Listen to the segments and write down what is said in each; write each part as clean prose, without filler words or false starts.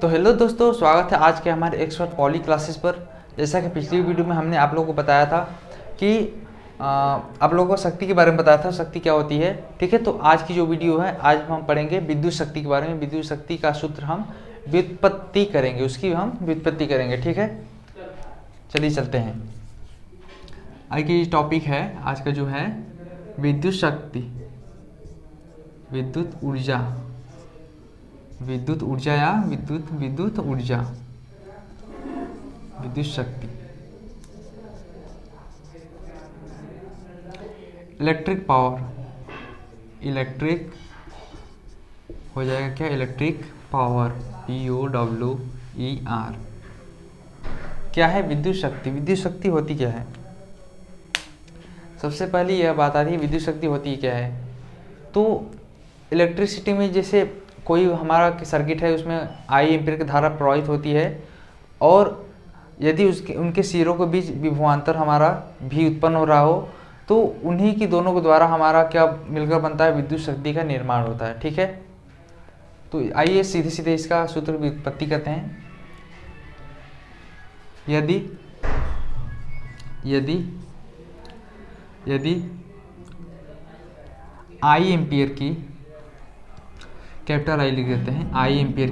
तो हेलो दोस्तों, स्वागत है आज के हमारे एक्सपर्ट पॉली क्लासेस पर। जैसा कि पिछली वीडियो में हमने आप लोगों को बताया था कि आप लोगों को शक्ति के बारे में बताया था, शक्ति क्या होती है। ठीक है, तो आज की जो वीडियो है, आज हम पढ़ेंगे विद्युत शक्ति के बारे में। विद्युत शक्ति का सूत्र हम व्युत्पत्ति करेंगे, उसकी हम व्युत्पत्ति करेंगे। ठीक है, चलिए चलते हैं। आज की टॉपिक है, आज का जो है विद्युत शक्ति, विद्युत ऊर्जा, विद्युत ऊर्जा या विद्युत ऊर्जा, विद्युत शक्ति। इलेक्ट्रिक पावर, इलेक्ट्रिक हो जाएगा क्या, इलेक्ट्रिक पावर, POWER। क्या है विद्युत शक्ति? विद्युत शक्ति होती क्या है? सबसे पहले यह बात आ रही है विद्युत शक्ति होती क्या है। तो इलेक्ट्रिसिटी में जैसे कोई हमारा सर्किट है, उसमें I एम्पीयर की धारा प्रवाहित होती है, और यदि उसके उनके सिरों के बीच विभवांतर हमारा भी उत्पन्न हो रहा हो, तो उन्हीं की दोनों के द्वारा हमारा क्या मिलकर बनता है, विद्युत शक्ति का निर्माण होता है। ठीक है, तो आइए सीधे सीधे इसका सूत्र व्युत्पत्ति करते हैं। यदि यदि यदि I एम्पीयर की, कैपिटल I लिख देते हैं, I एम्पीयर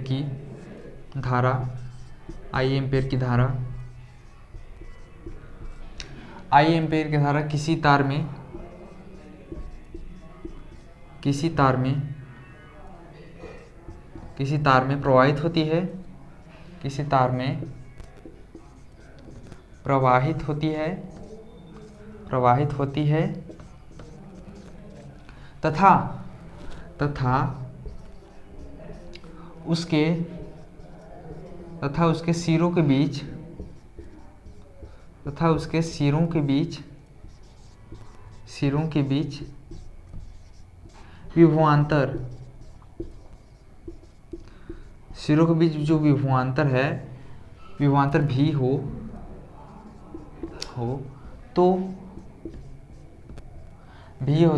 की धारा, I एम्पीयर की धारा, I एम्पीयर की धारा किसी तार में प्रवाहित होती है, किसी तार में प्रवाहित होती है तथा उसके सिरों के बीच विभवांतर, सिरों के बीच जो विभवांतर है, विभवांतर भी हो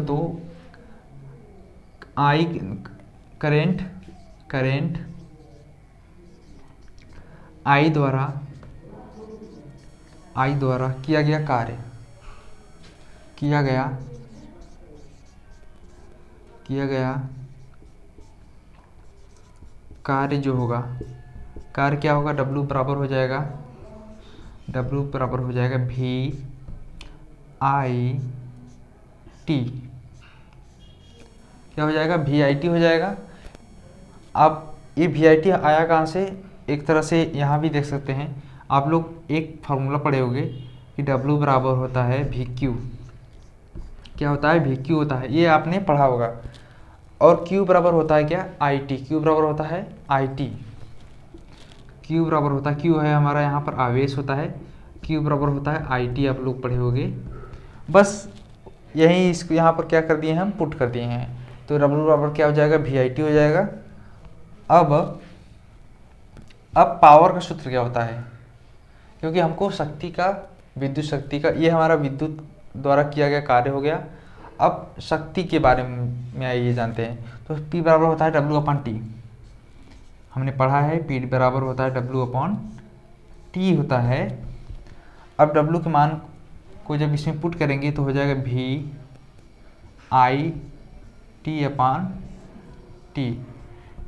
तो I करंट I द्वारा किया गया कार्य जो होगा, कार्य क्या होगा, W बराबर हो जाएगा VIT। क्या हो जाएगा, VIT हो जाएगा। अब ये VIT आया कहाँ से? एक तरह से यहाँ भी देख सकते हैं आप लोग, एक फार्मूला पढ़े होंगे कि W बराबर होता है VQ। क्या होता है? VQ होता है, ये आपने पढ़ा होगा। और Q बराबर होता है क्या, IT। Q बराबर होता है IT। Q बराबर होता है, Q है हमारा यहाँ पर आवेश होता है, Q बराबर होता है IT, आप लोग पढ़े होंगे। बस यही इसको यहाँ पर क्या कर दिए हैं, हम पुट कर दिए हैं। तो W बराबर क्या हो जाएगा, VIT हो जाएगा। अब पावर का सूत्र क्या होता है, क्योंकि हमको शक्ति का, विद्युत शक्ति का, ये हमारा विद्युत द्वारा किया गया कार्य हो गया। अब शक्ति के बारे में आइए जानते हैं। तो P बराबर होता है W/T, हमने पढ़ा है। P बराबर होता है W/T होता है। अब W के मान को जब इसमें पुट करेंगे तो हो जाएगा VIT/T।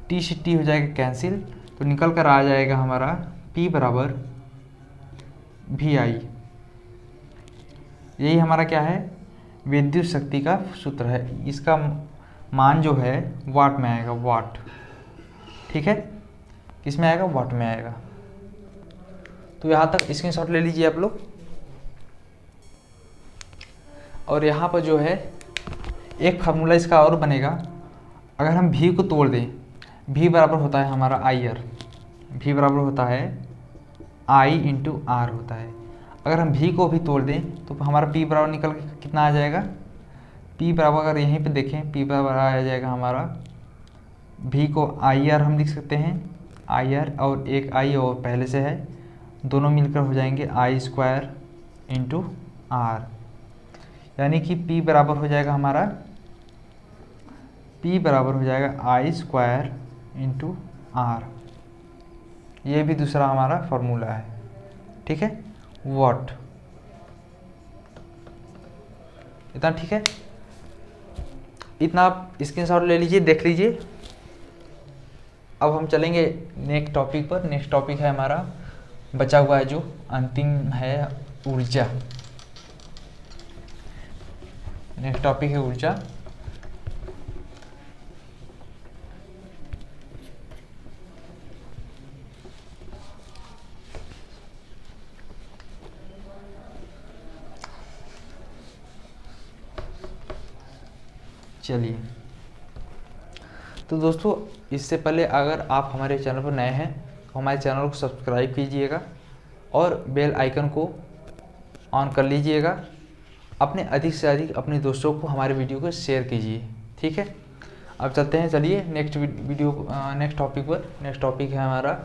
T से T हो जाएगा कैंसिल, तो निकल कर आ जाएगा हमारा P बराबर VI। यही हमारा क्या है, विद्युत शक्ति का सूत्र है। इसका मान जो है वाट में आएगा, वाट। ठीक है, किस में आएगा, वाट में आएगा। तो यहाँ तक स्क्रीनशॉट ले लीजिए आप लोग। और यहाँ पर जो है एक फार्मूला इसका और बनेगा। अगर हम V को तोड़ दें, V बराबर होता है हमारा IR, V बराबर होता है I × R होता है। अगर हम V को भी तोड़ दें तो हमारा P बराबर निकल के कितना आ जाएगा, P बराबर, अगर यहीं पे देखें, P बराबर आ जाएगा हमारा, V को IR हम लिख सकते हैं, IR और एक I और पहले से है, दोनों मिलकर हो जाएंगे I² × R, यानी कि P बराबर हो जाएगा हमारा, P P बराबर हो जाएगा I स्क्वायर इंटू R। ये भी दूसरा हमारा फॉर्मूला है, ठीक है। वॉट, इतना ठीक है। इतना आप स्क्रीनशॉट ले लीजिए, देख लीजिए। अब हम चलेंगे नेक्स्ट टॉपिक पर। नेक्स्ट टॉपिक है हमारा बचा हुआ है जो अंतिम है, ऊर्जा। नेक्स्ट टॉपिक है ऊर्जा। चलिए, तो दोस्तों इससे पहले अगर आप हमारे चैनल पर नए हैं तो हमारे चैनल को सब्सक्राइब कीजिएगा और बेल आइकन को ऑन कर लीजिएगा। अपने अधिक से अधिक अपने दोस्तों को हमारे वीडियो को शेयर कीजिए, ठीक है। अब चलते हैं, चलिए नेक्स्ट नेक्स्ट टॉपिक पर। नेक्स्ट टॉपिक है हमारा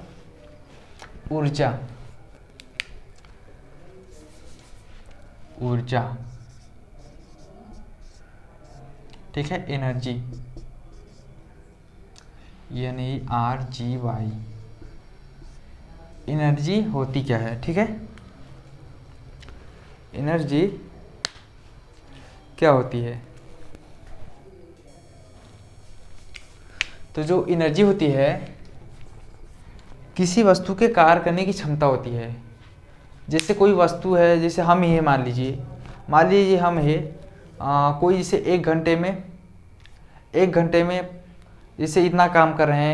ऊर्जा। ऊर्जा, ठीक है। Energy, NERGY। एनर्जी होती क्या है, ठीक है। एनर्जी क्या होती है? तो जो एनर्जी होती है किसी वस्तु के कार्य करने की क्षमता होती है। जैसे कोई वस्तु है, जैसे हम ही है, मान लीजिए हम है, कोई जैसे एक घंटे में जैसे इतना काम कर रहे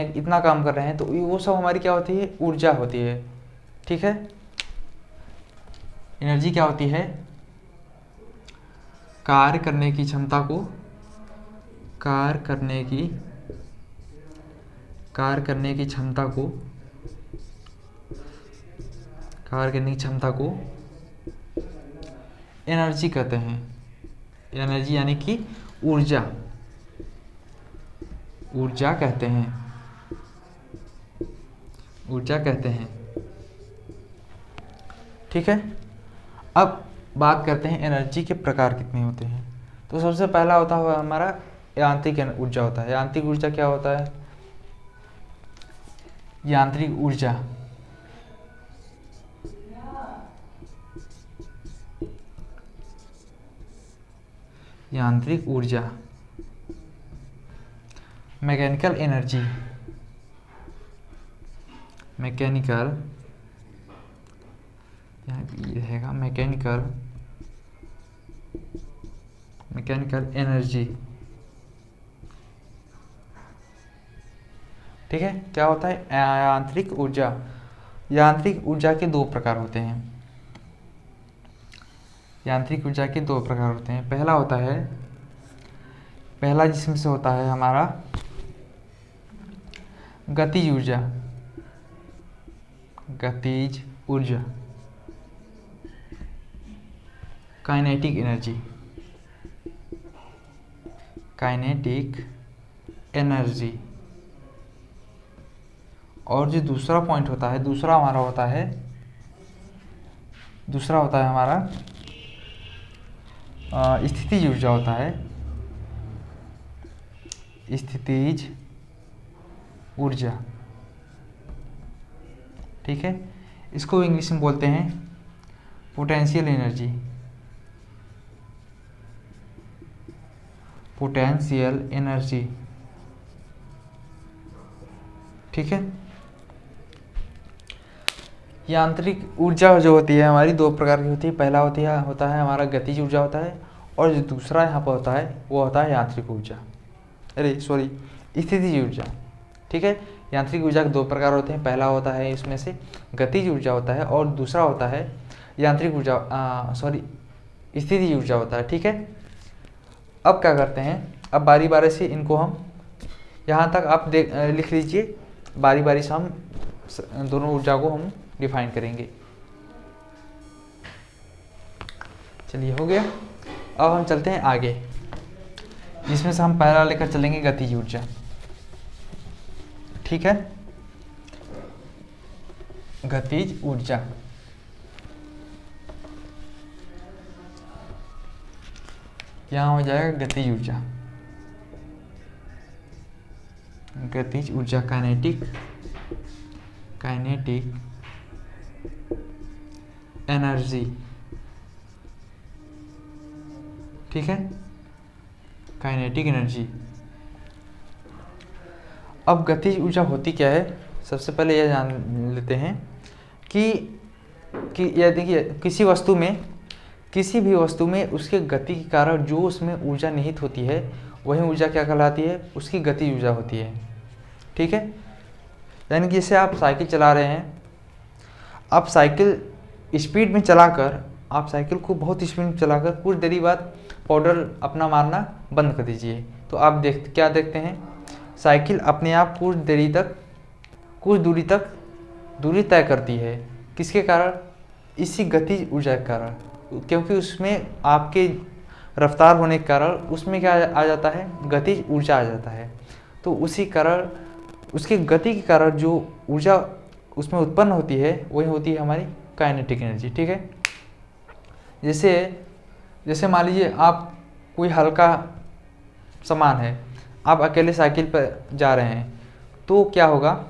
हैं, तो वो सब हमारी क्या होती है? ऊर्जा होती है, ठीक है। एनर्जी क्या होती है? कार्य करने की क्षमता को, कार्य करने की क्षमता को एनर्जी कहते हैं। एनर्जी यानी कि ऊर्जा कहते हैं, ठीक है। अब बात करते हैं एनर्जी के प्रकार कितने होते हैं। तो सबसे पहला होता है हमारा यांत्रिक ऊर्जा होता है। यांत्रिक ऊर्जा क्या होता है? यांत्रिक ऊर्जा, मैकेनिकल एनर्जी, ये रहेगा मैकेनिकल एनर्जी, ठीक है। क्या होता है? यांत्रिक ऊर्जा के दो प्रकार होते हैं। यांत्रिक ऊर्जा के दो प्रकार होते हैं। पहला जिसमें से होता है हमारा गतिज ऊर्जा, काइनेटिक एनर्जी। और जो दूसरा पॉइंट होता है, दूसरा होता है हमारा स्थितिज ऊर्जा होता है। स्थितिज ऊर्जा, ठीक है। इसको इंग्लिश में बोलते हैं पोटेंशियल एनर्जी, ठीक है। यांत्रिक ऊर्जा जो होती है हमारी दो प्रकार की होती है। पहला होता है हमारा गतिज ऊर्जा होता है, और जो दूसरा यहाँ पर होता है वो होता है स्थितिज ऊर्जा, ठीक है। यांत्रिक ऊर्जा के दो प्रकार होते हैं। पहला होता है इसमें से गतिज ऊर्जा होता है, और दूसरा होता है स्थितिज ऊर्जा होता है, ठीक है। अब क्या करते हैं, अब बारी बारी से इनको हम यहाँ तक आप लिख लीजिए। बारी बारी से हम दोनों ऊर्जा को हम डिफाइन करेंगे। चलिए, हो गया। अब हम चलते हैं आगे, जिसमें से हम पहला लेकर चलेंगे गतिज ऊर्जा, ठीक है। गतिज ऊर्जा, यहाँ हो जाएगा गतिज ऊर्जा। गतिज ऊर्जा, काइनेटिक एनर्जी, ठीक है, काइनेटिक एनर्जी। अब गतिज ऊर्जा होती क्या है, सबसे पहले यह जान लेते हैं कि यह देखिए, किसी भी वस्तु में उसके गति के कारण जो उसमें ऊर्जा निहित होती है वही ऊर्जा क्या कहलाती है, उसकी गतिज ऊर्जा होती है, ठीक है। यानी कि जैसे आप साइकिल चला रहे हैं, आप साइकिल स्पीड में चलाकर, आप साइकिल को बहुत स्पीड में चलाकर कुछ देरी बाद पेडल अपना मारना बंद कर दीजिए, तो आप क्या देखते हैं, साइकिल अपने आप कुछ दूरी तय करती है। किसके कारण, इसी गतिज ऊर्जा के कारण, क्योंकि उसमें आपके रफ्तार होने के कारण उसमें क्या आ जाता है, गतिज ऊर्जा आ जाता है। तो उसी कारण, उसकी गति के कारण जो ऊर्जा उसमें उत्पन्न होती है वही होती है हमारी काइनेटिक एनर्जी, ठीक है। जैसे मान लीजिए आप कोई हल्का सामान है, आप अकेले साइकिल पर जा रहे हैं, तो क्या होगा,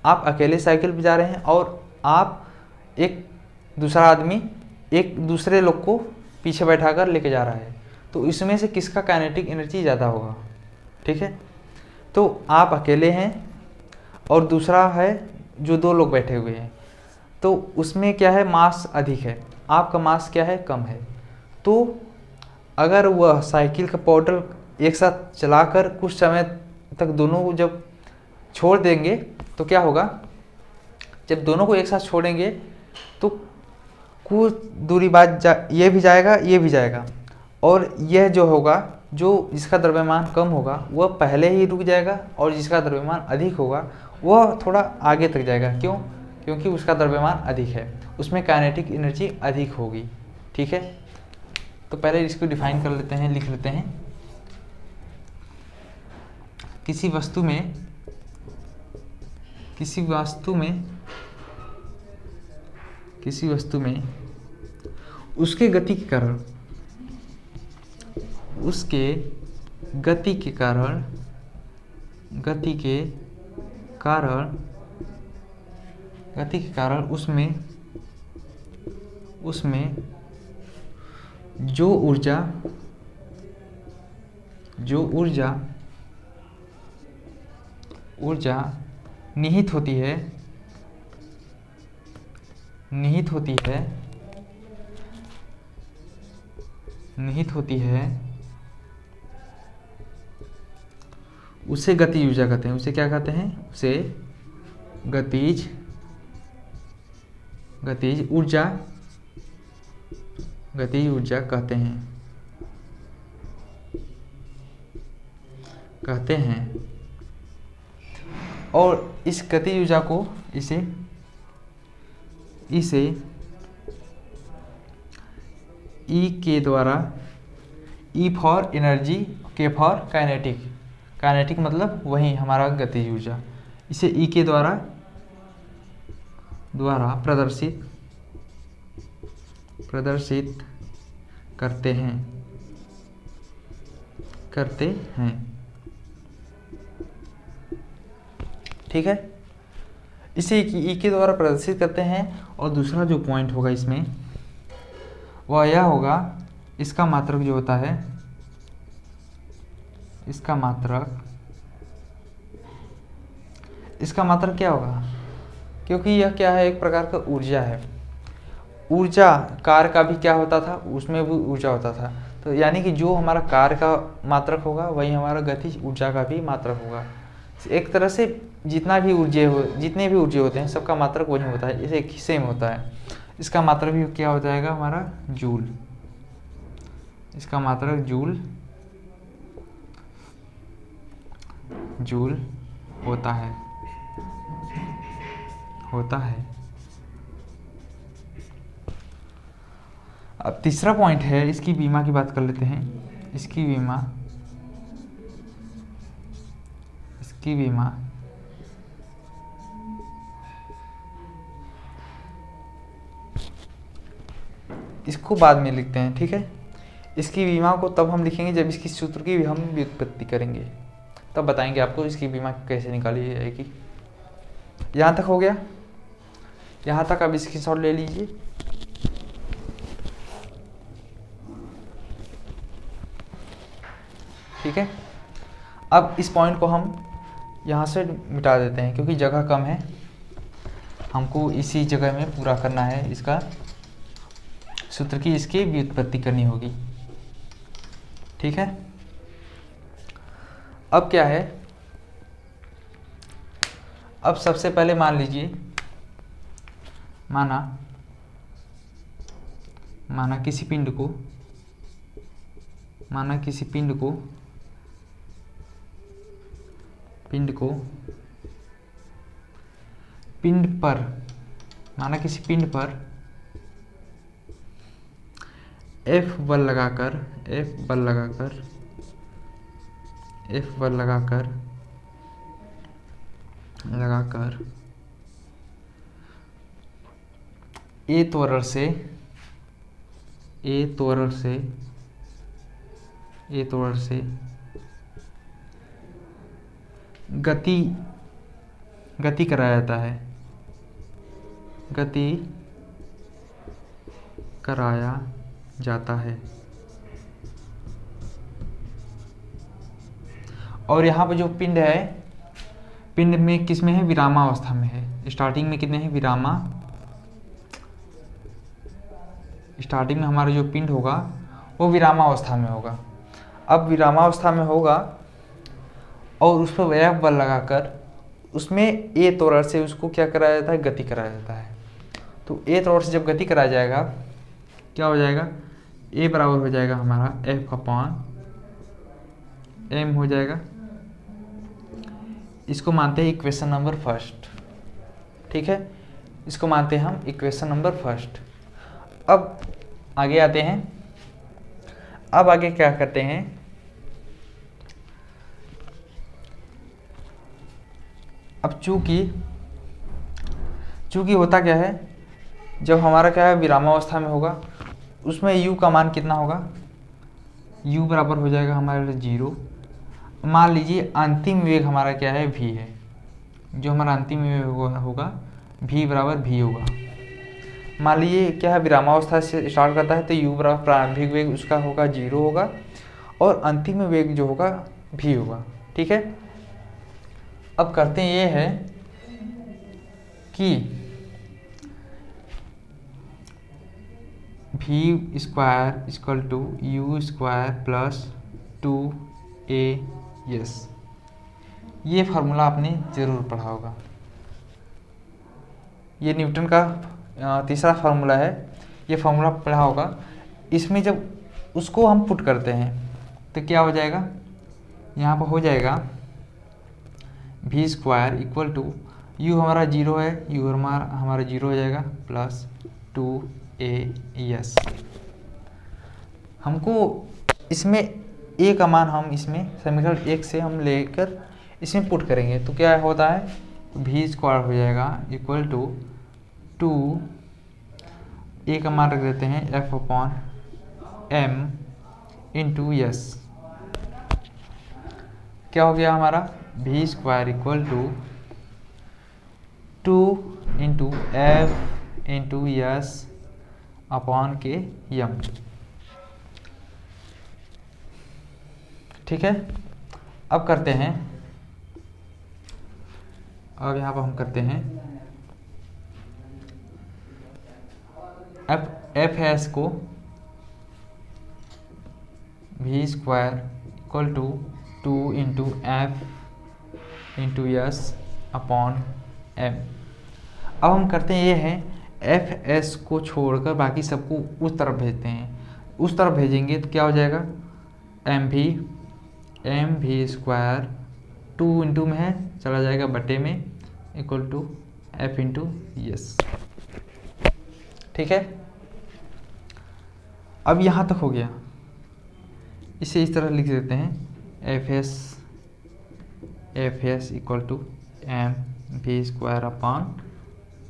आप अकेले साइकिल पर जा रहे हैं और आप एक दूसरा आदमी एक दूसरे लोग को पीछे बैठाकर लेके जा रहा है, तो इसमें से किसका काइनेटिक एनर्जी ज़्यादा होगा, ठीक है। तो आप अकेले हैं और दूसरा है जो 2 लोग बैठे हुए हैं, तो उसमें क्या है, मास अधिक है, आपका मास क्या है, कम है। तो अगर वह साइकिल का पेडल एक साथ चलाकर कुछ समय तक दोनों को जब छोड़ देंगे तो क्या होगा, जब दोनों को एक साथ छोड़ेंगे तो कुछ दूरी बाद ये भी जाएगा और यह जो होगा, जो जिसका द्रव्यमान कम होगा वह पहले ही रुक जाएगा और जिसका द्रव्यमान अधिक होगा वह थोड़ा आगे तक जाएगा। क्यों? क्योंकि उसका द्रव्यमान अधिक है, उसमें काइनेटिक एनर्जी अधिक होगी, ठीक है। तो पहले इसको डिफाइन कर लेते हैं, लिख लेते हैं। किसी वस्तु में उसके गति के कारण उसमें जो ऊर्जा निहित होती है उसे गतिज ऊर्जा कहते हैं। उसे क्या कहते हैं? उसे गतिज ऊर्जा कहते हैं। और इस गतिज ऊर्जा को इसे E के द्वारा, E for energy, K for kinetic मतलब वही हमारा गतिज ऊर्जा, इसे E के द्वारा प्रदर्शित करते हैं, ठीक है। इसे E के द्वारा प्रदर्शित करते हैं। और दूसरा जो पॉइंट होगा इसमें वह यह होगा, इसका मात्रक जो होता है, इसका मात्रक क्या होगा, क्योंकि यह क्या है, एक प्रकार का ऊर्जा है। ऊर्जा कार्य का भी क्या होता था, उसमें भी ऊर्जा होता था। तो यानी कि जो हमारा कार्य का मात्रक होगा वही हमारा गतिज ऊर्जा का भी मात्रक होगा। एक तरह से जितने भी ऊर्जे होते हैं सबका मात्रक वही होता है, इसे एक हिस्से में होता है। इसका मात्रक भी क्या हो जाएगा हमारा, जूल। इसका मात्रक जूल होता है। अब तीसरा पॉइंट है, इसकी बीमा की बात कर लेते हैं। इसकी बीमा इसको बाद में लिखते हैं, ठीक है। इसकी बीमा को तब हम लिखेंगे जब इसकी सूत्र की भी हम व्युत्पत्ति करेंगे। तब बताएंगे आपको इसकी बीमा कैसे निकाली जाएगी। यहाँ तक हो गया, यहाँ तक अब स्क्रीनशॉट ले लीजिए। ठीक है, अब इस पॉइंट को हम यहाँ से मिटा देते हैं क्योंकि जगह कम है, हमको इसी जगह में पूरा करना है। इसका सूत्र की इसकी व्युत्पत्ति करनी होगी। ठीक है, अब क्या है, अब सबसे पहले मान लीजिए, माना किसी पिंड पर F बल लगाकर A त्वरण से गति कराया जाता है और यहाँ पर जो पिंड है, पिंड में किस में है, विरामावस्था में है। स्टार्टिंग में कितने हैं, स्टार्टिंग में हमारा जो पिंड होगा वो विरामावस्था में होगा। अब विरामावस्था में होगा और उस पर F बल लगाकर उसमें A त्वरण से उसको क्या कराया जाता है, गति कराया जाता है। तो A त्वरण से जब गति कराया जाएगा क्या हो जाएगा, A बराबर हो जाएगा हमारा F/m हो जाएगा। इसको मानते हैं इक्वेशन नंबर फर्स्ट। ठीक है, इसको मानते हैं हम इक्वेशन नंबर फर्स्ट। अब आगे आते हैं, अब आगे क्या करते हैं, अब चूंकि होता क्या है, जब हमारा क्या है विरामावस्था में होगा उसमें u का मान कितना होगा, u बराबर हो जाएगा हमारे लिए 0। मान लीजिए अंतिम वेग हमारा क्या है, v है। जो हमारा अंतिम वेग होगा v बराबर v होगा। मान लीजिए क्या है विरामावस्था से स्टार्ट करता है तो u बराबर प्रारंभिक वेग उसका होगा 0 होगा और अंतिम वेग जो होगा v होगा। ठीक है, अब करते हैं ये है कि v square equal to u square plus 2as, ये फार्मूला आपने ज़रूर पढ़ा होगा। ये न्यूटन का तीसरा फार्मूला है, ये फार्मूला पढ़ा होगा। इसमें जब उसको हम पुट करते हैं तो क्या हो जाएगा, यहाँ पर हो जाएगा v square equal to u हमारा 0 है, u हमारा 0 हो जाएगा प्लस 2as। हमको इसमें a का मान हम इसमें समीकरण 1 से हम लेकर इसमें पुट करेंगे तो क्या होता है, v स्क्वायर हो जाएगा इक्वल टू 2, a का मान रख देते हैं F/m इंटू s। क्या हो गया हमारा, v square equal to 2 into F into s upon के m। ठीक है, अब करते हैं, अब यहाँ पर हम करते हैं Fs को v square equal to 2 into F into s upon m। अब हम करते हैं ये है Fs को छोड़कर बाकी सबको उस तरफ भेजते हैं। उस तरफ भेजेंगे तो क्या हो जाएगा, mv स्क्वायर 2 इंटू में है चला जाएगा बटे में equal to F into S. ठीक है, अब यहाँ तक हो गया। इसे इस तरह लिख देते हैं Fs equal to mv square upon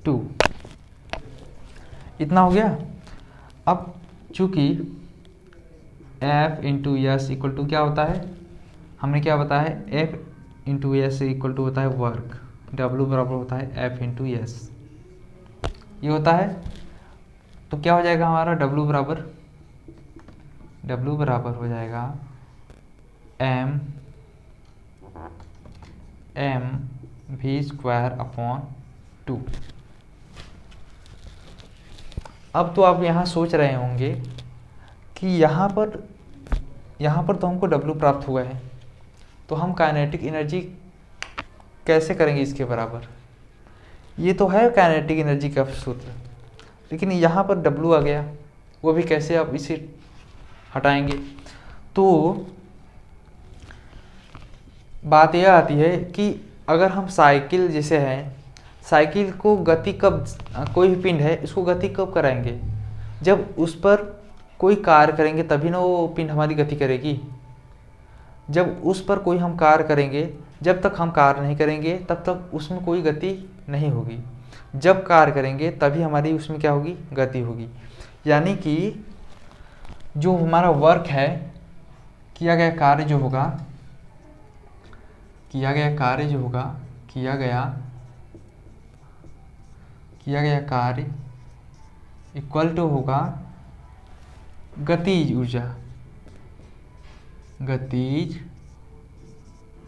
2। इतना हो गया। अब चूंकि F into S equal to क्या होता है, हमने क्या बताया है, F into S equal to होता है वर्क, W बराबर होता है F इंटू एस, ये होता है। तो क्या हो जाएगा हमारा W बराबर हो जाएगा m v स्क्वायर अपॉन 2। अब तो आप यहाँ सोच रहे होंगे कि यहाँ पर तो हमको W प्राप्त हुआ है, तो हम काइनेटिक एनर्जी कैसे करेंगे इसके बराबर। ये तो है काइनेटिक एनर्जी का सूत्र, लेकिन यहाँ पर W आ गया, वो भी कैसे आप इसे हटाएंगे। तो बात यह आती है कि अगर हम साइकिल जैसे है, साइकिल को गति कब, कोई भी पिंड है इसको गति कब कराएंगे, जब उस पर कोई कार्य करेंगे तभी ना वो पिंड हमारी गति करेगी। जब उस पर कोई हम कार्य करेंगे, जब तक हम कार्य नहीं करेंगे तब तक उसमें कोई गति नहीं होगी। जब कार्य करेंगे तभी हमारी उसमें क्या होगी, गति होगी। यानी कि जो हमारा वर्क है, किया गया कार्य जो होगा, किया गया कार्य इक्वल टू होगा गतिज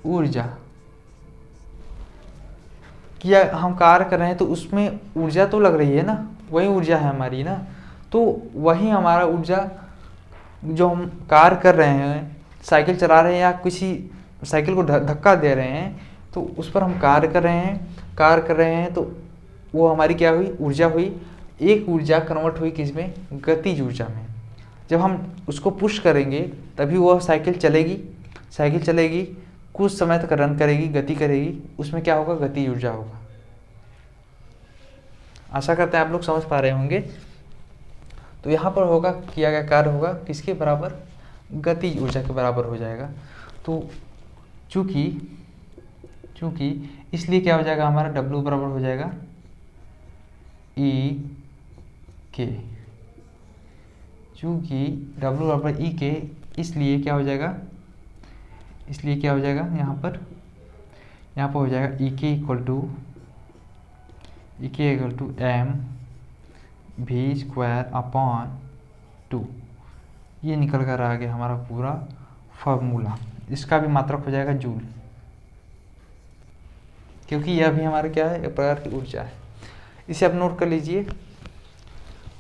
ऊर्जा। किया हम कार्य कर रहे हैं तो उसमें ऊर्जा तो लग रही है ना, वही ऊर्जा है हमारी ना। तो वही हमारा ऊर्जा जो हम कार्य कर रहे हैं, साइकिल चला रहे हैं या किसी साइकिल को धक्का दे रहे हैं, तो उस पर हम कार्य कर रहे हैं तो वो हमारी क्या हुई, ऊर्जा हुई। एक ऊर्जा कन्वर्ट हुई किस में, गतिज ऊर्जा में। जब हम उसको पुश करेंगे तभी वह साइकिल चलेगी, कुछ समय तक रन करेगी, गति करेगी, उसमें क्या होगा, गतिज ऊर्जा होगा। आशा करते हैं आप लोग समझ पा रहे होंगे। तो यहाँ पर होगा, किया गया कार्य होगा किसके बराबर, गतिज ऊर्जा के बराबर हो जाएगा। तो चूँकि इसलिए क्या हो जाएगा हमारा, W बराबर हो जाएगा E के। चूँकि W बराबर E के, इसलिए क्या हो जाएगा यहाँ पर हो जाएगा E के equal to m v square upon 2। ये निकल कर आ गया हमारा पूरा फार्मूला। इसका भी मात्रक हो जाएगा जूल, क्योंकि यह भी हमारा क्या है, एक प्रकार की ऊर्जा है। इसे आप नोट कर लीजिए।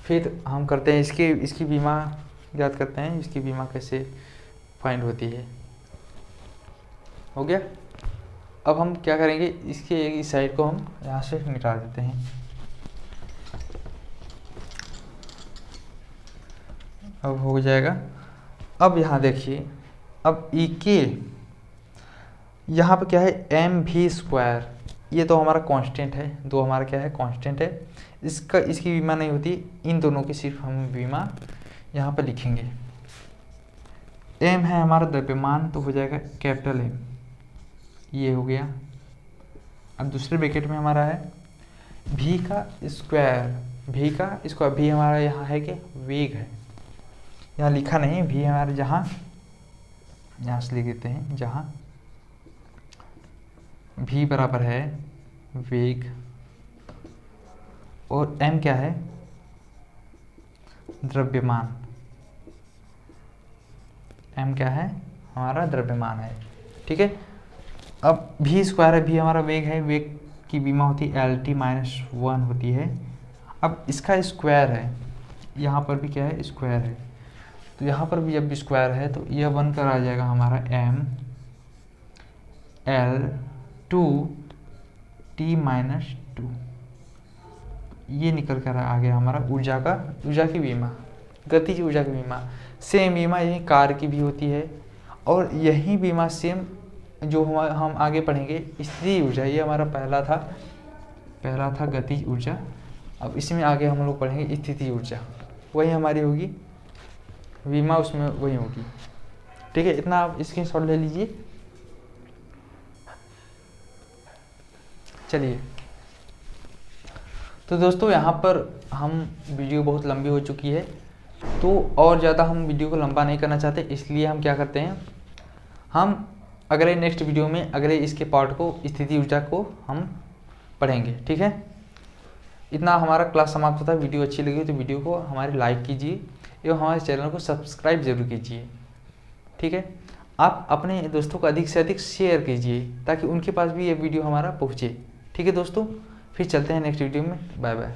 फिर हम करते हैं इसकी बीमा याद करते हैं, इसकी बीमा कैसे फाइंड होती है। हो गया। अब हम क्या करेंगे, इसके इस साइड को हम यहाँ से निकाल देते हैं। अब हो जाएगा। अब यहाँ देखिए, अब ई के यहाँ पर क्या है, एम भी स्क्वायर, ये तो हमारा कांस्टेंट है, दो हमारा क्या है, कांस्टेंट है। इसकी बीमा नहीं होती, इन दोनों की सिर्फ हम बीमा यहाँ पर लिखेंगे। एम है हमारा द्रव्यमान, तो हो जाएगा कैपिटल एम, ये हो गया। अब दूसरे ब्रैकेट में हमारा है भी का स्क्वायर, भी हमारा यहाँ है कि वेग है, यहाँ लिखा नहीं, भी हमारे यहाँ से लिख देते हैं, जहाँ भी बराबर है वेग और m क्या है, द्रव्यमान। m क्या है, हमारा द्रव्यमान है, ठीक है। अब भी स्क्वायर है, भी हमारा वेग है, वेग की बीमा होती है LT-1 होती है। अब इसका स्क्वायर है, यहाँ पर भी क्या है, स्क्वायर है, तो यहाँ पर भी जब भी स्क्वायर है तो यह बनकर आ जाएगा हमारा ML2T-2। ये निकल कर आ गया हमारा ऊर्जा की बीमा, गतिज ऊर्जा की बीमा। सेम बीमा यही कार्य की भी होती है, और यही बीमा सेम जो हम आगे पढ़ेंगे स्थितिज ऊर्जा, ये हमारा पहला था गतिज ऊर्जा। अब इसमें आगे हम लोग पढ़ेंगे स्थितिज ऊर्जा, वही हमारी होगी बीमा, उसमें वही होगी, ठीक है। इतना आप स्क्रीनशॉट ले लीजिए। चलिए, तो दोस्तों यहाँ पर हम वीडियो बहुत लंबी हो चुकी है, तो और ज़्यादा हम वीडियो को लंबा नहीं करना चाहते, इसलिए हम क्या करते हैं, हम अगले नेक्स्ट वीडियो में अगले इसके पार्ट को, स्थिति ऊर्जा को हम पढ़ेंगे। ठीक है, इतना हमारा क्लास समाप्त होता है। वीडियो अच्छी लगी तो वीडियो को हमारे लाइक कीजिए एवं हमारे चैनल को सब्सक्राइब जरूर कीजिए। ठीक है, आप अपने दोस्तों को अधिक से अधिक शेयर कीजिए ताकि उनके पास भी ये वीडियो हमारा पहुँचे। ठीक है दोस्तों, फिर चलते हैं नेक्स्ट वीडियो में। Bye bye.